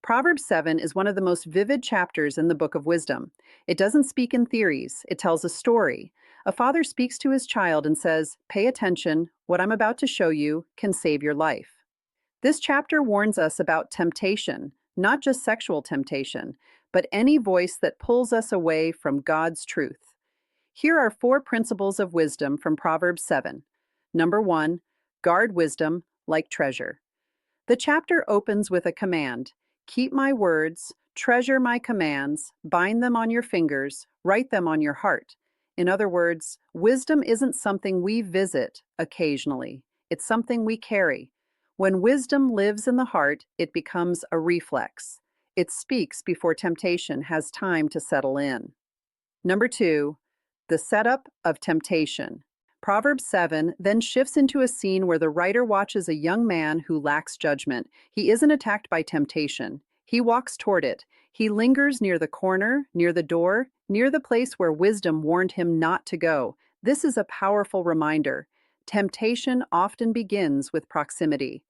Proverbs 7 is one of the most vivid chapters in the book of wisdom. It doesn't speak in theories, it tells a story. A father speaks to his child and says, "Pay attention, what I'm about to show you can save your life." This chapter warns us about temptation, not just sexual temptation, but any voice that pulls us away from God's truth. Here are four principles of wisdom from Proverbs 7. Number one, guard wisdom like treasure. The chapter opens with a command: keep my words, treasure my commands, bind them on your fingers, write them on your heart. In other words, wisdom isn't something we visit occasionally, it's something we carry. When wisdom lives in the heart, it becomes a reflex. It speaks before temptation has time to settle in. Number two, the setup of temptation. Proverbs 7 then shifts into a scene where the writer watches a young man who lacks judgment. He isn't attacked by temptation. He walks toward it. He lingers near the corner, near the door, near the place where wisdom warned him not to go. This is a powerful reminder. Temptation often begins with proximity.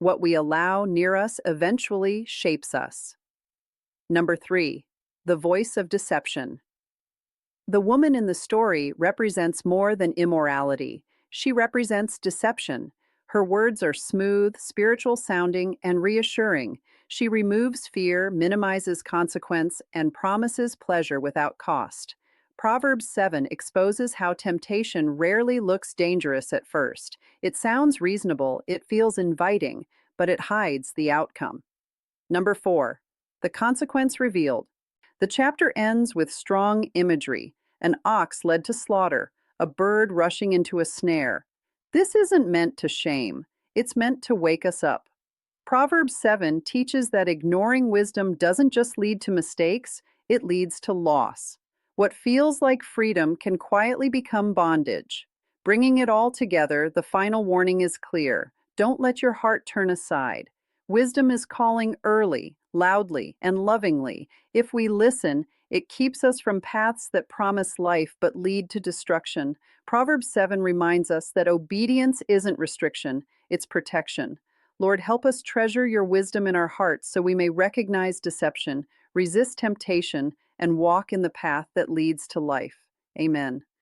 What we allow near us eventually shapes us. Number three, the voice of deception. The woman in the story represents more than immorality. She represents deception. Her words are smooth, spiritual sounding, and reassuring. She removes fear, minimizes consequence, and promises pleasure without cost. Proverbs 7 exposes how temptation rarely looks dangerous at first. It sounds reasonable, it feels inviting, but it hides the outcome. Number four, the consequence revealed. The chapter ends with strong imagery. An ox led to slaughter, a bird rushing into a snare. This isn't meant to shame, it's meant to wake us up. Proverbs 7 teaches that ignoring wisdom doesn't just lead to mistakes, it leads to loss. What feels like freedom can quietly become bondage. Bringing it all together, the final warning is clear. Don't let your heart turn aside. Wisdom is calling early, loudly, and lovingly. If we listen, it keeps us from paths that promise life but lead to destruction. Proverbs 7 reminds us that obedience isn't restriction, it's protection. Lord, help us treasure your wisdom in our hearts so we may recognize deception, resist temptation, and walk in the path that leads to life. Amen.